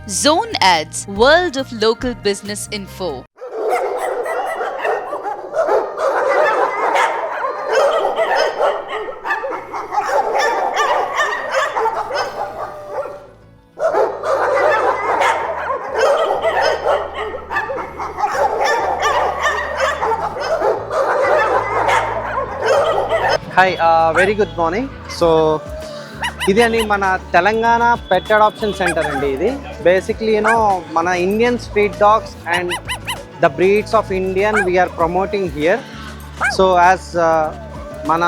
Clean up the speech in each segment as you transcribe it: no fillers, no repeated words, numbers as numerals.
Zone Ads, World of Local Business Info. Hi, very good morning. So, ఇది అని మన తెలంగాణ పెట్ adoption centre అండి. ఇది బేసిక్లీ మన Indian street dogs and the breeds of Indian we are promoting here. So as మన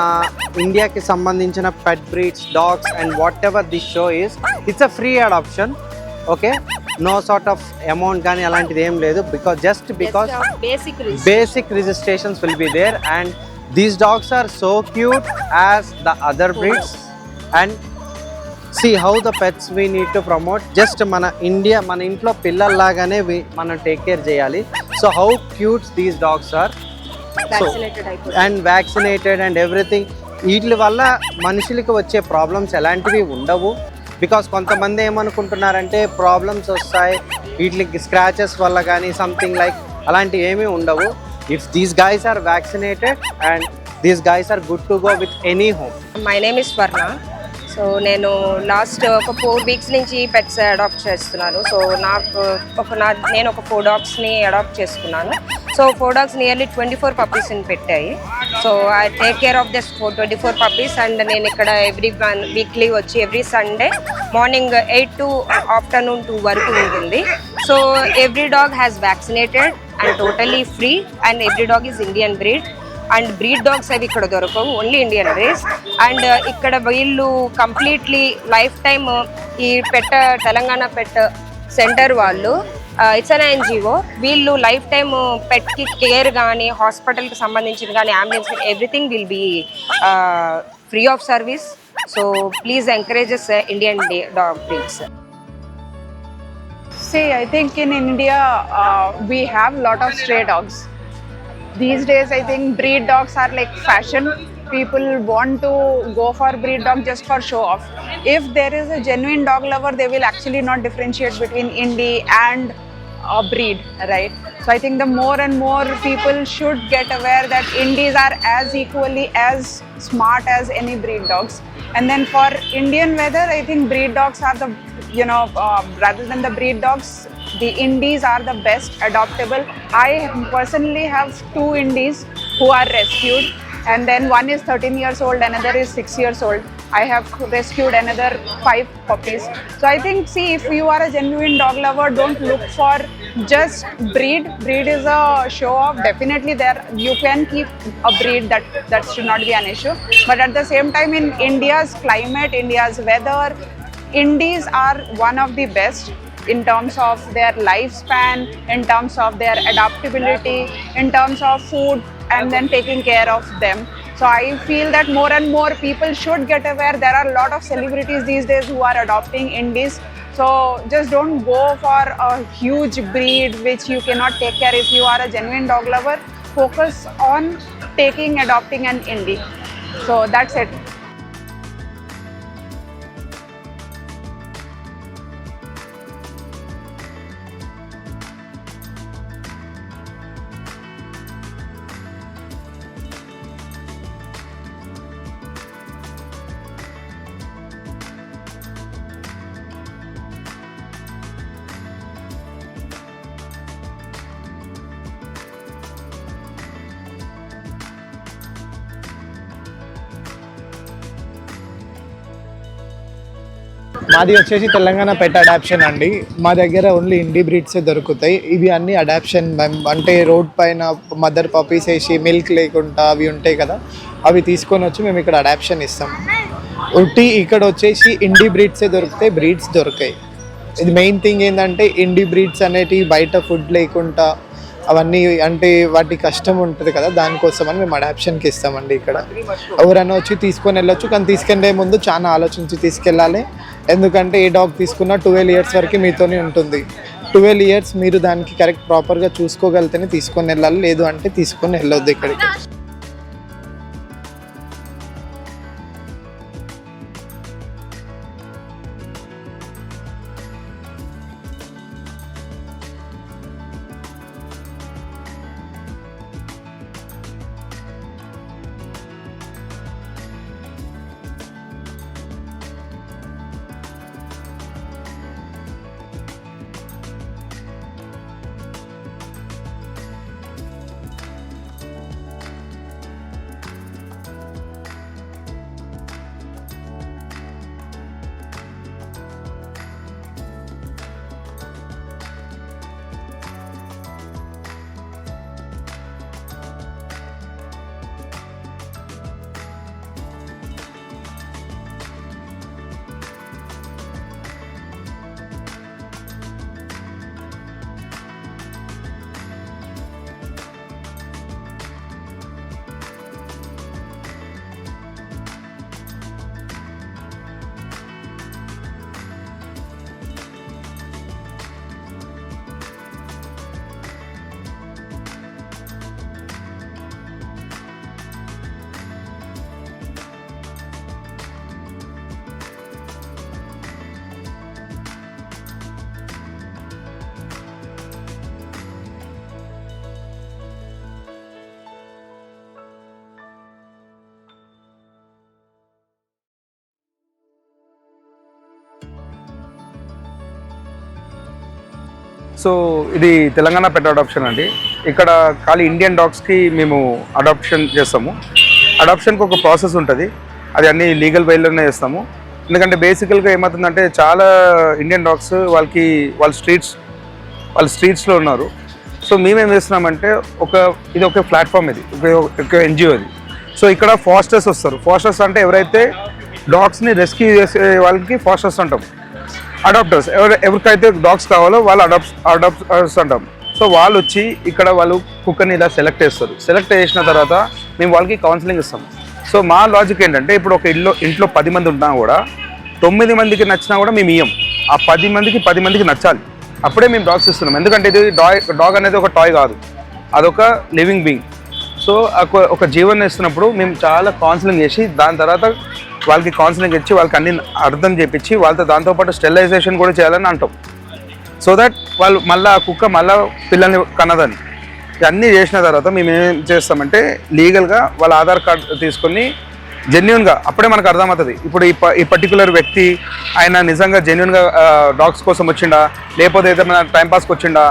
ఇండియాకి సంబంధించిన pet breeds dogs and whatever this show is, it's a free adoption. Okay, no sort of amount కానీ అలాంటిది ఏం లేదు. Because basic registrations will be there and these dogs are so cute as the other breeds. And see how the pets we need to promote. Just మన ఇంట్లో పిల్లల్లాగానే మనం take care చేయాలి. So how cute these dogs are. And vaccinated and everything. వీటి వల్ల మనుషులకి వచ్చే problems ఎలాంటివి ఉండవు. బికాస్ కొంతమంది ఏమనుకుంటున్నారంటే ప్రాబ్లమ్స్ వస్తాయి వీటికి స్క్రాచెస్ వల్ల కానీ సంథింగ్ లైక్ అలాంటివి ఏమీ ఉండవు. If these guys are vaccinated and these guys are good to go with any home. My name is Varna. So నేను లాస్ట్ ఒక 4 weeks నుంచి పెట్స్ అడాప్ట్ చేస్తున్నాను. సో నేను ఒక 4 dogsని అడాప్ట్ చేసుకున్నాను. సో 4 dogs నియర్లీ 24 puppiesని పెట్టాయి. So I take care of this 24 puppies and నేను ఇక్కడ వీక్లీ వచ్చి every Sunday morning 8 to afternoon 2 వరకు ఉంటుంది. So every dog has vaccinated and totally free and every dog is Indian breed. And breed dogs అవి ఇక్కడ దొరకవు, only Indian race. And ఇక్కడ వీళ్ళు కంప్లీట్లీ లైఫ్ టైమ్ ఈ తెలంగాణ పెట్ సెంటర్ వాళ్ళు it's an NGO. వీళ్ళు లైఫ్ టైమ్ పెట్కి care కానీ హాస్పిటల్కి సంబంధించిన కానీ ambulance everything will be free of service. So please encourages Indian dog breeds. See, I think in India we have lot of stray dogs. These days I think breed dogs are like fashion. People want to go for breed dog just for show off. If there is a genuine dog lover, they will actually not differentiate between indie and a breed, right? So I think the more and more people should get aware that indies are as equally as smart as any breed dogs. And then for Indian weather, I think breed dogs are the rather than the breed dogs, the indies are the best adoptable. I personally have 2 indies who are rescued, and then one is 13 years old, another is 6 years old. I have rescued another 5 puppies. So I think, see, if you are a genuine dog lover, don't look for just breed. Breed is a show off. Definitely there you can keep a breed, that should not be an issue. But at the same time, in India's climate, India's weather, indies are one of the best in terms of their lifespan, in terms of their adaptability, in terms of food, and then taking care of them. So I feel that more and more people should get aware. There are a lot of celebrities these days who are adopting indies. So just don't go for a huge breed which you cannot take care. If you are a genuine dog lover, focus on adopting an indie. So that's it. మాది వచ్చేసి తెలంగాణ పెట్ adoption అండి. మా దగ్గర only ఇండి బ్రీడ్సే దొరుకుతాయి. ఇవి అన్ని adoption, అంటే road పైన మదర్ పప్పీస్ వేసి మిల్క్ లేకుండా అవి ఉంటాయి కదా, అవి తీసుకొని వచ్చి మేము ఇక్కడ అడాప్షన్ ఇస్తాం. ఇక్కడ వచ్చేసి ఇండి బ్రీడ్సే దొరుకుతాయి, బ్రీడ్స్ దొరికాయి. ఇది మెయిన్ థింగ్ ఏంటంటే ఇండి బ్రీడ్స్ అనేటివి బయట ఫుడ్ లేకుండా అవన్నీ అంటే వాటి కష్టం ఉంటుంది కదా, దానికోసమని మేము అడాప్షన్కి ఇస్తామండి. ఇక్కడ ఎవరైనా వచ్చి తీసుకొని వెళ్ళొచ్చు, కానీ తీసుకెళ్లే ముందు చాలా ఆలోచించి తీసుకెళ్ళాలి. ఎందుకంటే ఏ డాగ్ తీసుకున్నా 12 years వరకు మీతోనే ఉంటుంది. 12 years మీరు దానికి కరెక్ట్ ప్రాపర్గా చూసుకోగలితేనే తీసుకొని వెళ్ళాలి, లేదు అంటే తీసుకొని వెళ్ళొద్దు ఇక్కడికి. సో ఇది తెలంగాణ పెట్ అడాప్షన్ అండి. ఇక్కడ ఖాళీ ఇండియన్ డాగ్స్కి మేము అడాప్షన్ చేస్తాము. అడాప్షన్కి ఒక ప్రాసెస్ ఉంటుంది, అది అన్ని లీగల్ వేలోనే చేస్తాము. ఎందుకంటే బేసికల్గా ఏమవుతుందంటే చాలా ఇండియన్ డాగ్స్ వాళ్ళ స్ట్రీట్స్లో ఉన్నారు. సో మేమేం చేస్తున్నామంటే ఇది ఒక ప్లాట్ఫామ్, ఇది ఒక ఎన్జిఓ ఇది. సో ఇక్కడ ఫాస్టర్స్ వస్తారు. ఫాస్టర్స్ అంటే ఎవరైతే డాగ్స్ని రెస్క్యూ చేసే వాళ్ళకి ఫాస్టర్స్ అంటాం. అడాప్టర్స్ ఎవరికైతే డాగ్స్ కావాలో వాళ్ళు అడాప్టర్స్ అంటాం. సో వాళ్ళు వచ్చి ఇక్కడ వాళ్ళు కుక్కర్ని ఇలా సెలెక్ట్ చేస్తారు. సెలెక్ట్ చేసిన తర్వాత మేము వాళ్ళకి కౌన్సిలింగ్ ఇస్తాం. సో మా లాజిక్ ఏంటంటే ఇప్పుడు ఒక ఇంట్లో 10 మంది ఉన్నా కూడా 9 మందికి నచ్చినా కూడా మేము ఇయ్యం. ఆ 10 మందికి నచ్చాలి, అప్పుడే మేము డాగ్స్ ఇస్తున్నాం. ఎందుకంటే ఇది డాగ్ అనేది ఒక టాయ్ కాదు, అదొక లివింగ్ బీయింగ్. సో ఒక జీవనం ఇస్తున్నప్పుడు మేము చాలా కౌన్సిలింగ్ చేసి దాని తర్వాత వాళ్ళకి కౌన్సిలింగ్ ఇచ్చి వాళ్ళకి అన్ని అర్థం చేపించి వాళ్ళతో దాంతోపాటు స్టెరిలైజేషన్ కూడా చేయాలని అంటాం. సో దట్ వాళ్ళు మళ్ళీ ఆ కుక్క మళ్ళీ పిల్లల్ని కన్నదని. ఇవన్నీ చేసిన తర్వాత మేము ఏం చేస్తామంటే లీగల్గా వాళ్ళ ఆధార్ కార్డు తీసుకొని జెన్యున్గా అప్పుడే మనకు అర్థమవుతుంది ఇప్పుడు ఈ పర్టికులర్ వ్యక్తి ఆయన నిజంగా జెన్యున్గా డాగ్స్ కోసం వచ్చిండా లేకపోతే ఏదైనా టైంపాస్కి వచ్చిండా,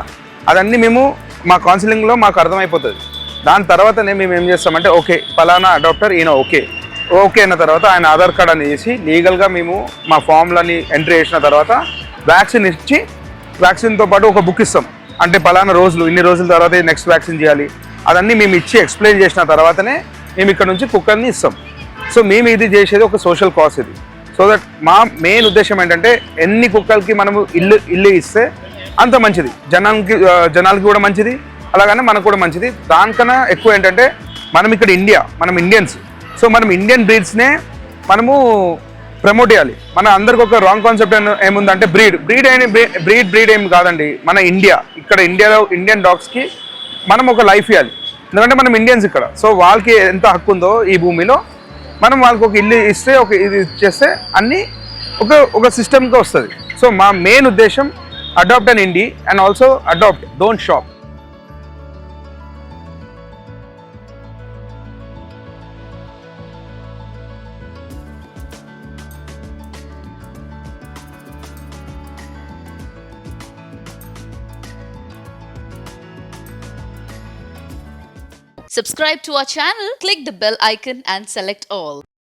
అదన్నీ మేము మా కౌన్సిలింగ్లో మాకు అర్థమైపోతుంది. దాని తర్వాతనే మేము ఏం చేస్తామంటే ఓకే పలానా అడాప్టర్ ఈయన ఓకే అయిన తర్వాత ఆయన ఆధార్ కార్డ్ అని చేసి లీగల్గా మేము మా ఫామ్లని ఎంట్రీ చేసిన తర్వాత వ్యాక్సిన్ ఇచ్చి వ్యాక్సిన్తో పాటు ఒక బుక్ ఇస్తాం. అంటే పలానా ఇన్ని రోజుల తర్వాత నెక్స్ట్ వ్యాక్సిన్ చేయాలి, అదన్నీ మేము ఇచ్చి ఎక్స్ప్లెయిన్ చేసిన తర్వాతనే మేము ఇక్కడ నుంచి కుక్కర్ని ఇస్తాం. సో మేము ఇది చేసేది ఒక సోషల్ కాజ్ ఇది. సో దట్ మా మెయిన్ ఉద్దేశం ఏంటంటే ఎన్ని కుక్కలకి మనము ఇల్లు ఇస్తే అంత మంచిది, జనాలకి కూడా మంచిది, అలాగనే మనకు కూడా మంచిది. దానికన్నా ఎక్కువ ఏంటంటే మనం ఇండియన్స్. సో మనం ఇండియన్ బ్రీడ్స్నే మనము ప్రమోట్ చేయాలి. మన అందరికి ఒక రాంగ్ కాన్సెప్ట్ ఏముందంటే బ్రీడ్ ఏం కాదండి. మన ఇండియాలో ఇండియన్ డాగ్స్కి మనం ఒక లైఫ్ ఇవ్వాలి. ఎందుకంటే మనం ఇండియన్స్ ఇక్కడ. సో వాళ్ళకి ఎంత హక్కు ఉందో ఈ భూమిలో మనం వాళ్ళకి ఒక ఇల్లు ఇస్తే ఇది ఇచ్చేస్తే అన్నీ ఒక సిస్టమ్గా వస్తుంది. సో మా మెయిన్ ఉద్దేశం adopt and indie and also adopt, don't shop. Subscribe to our channel, click the bell icon and select all.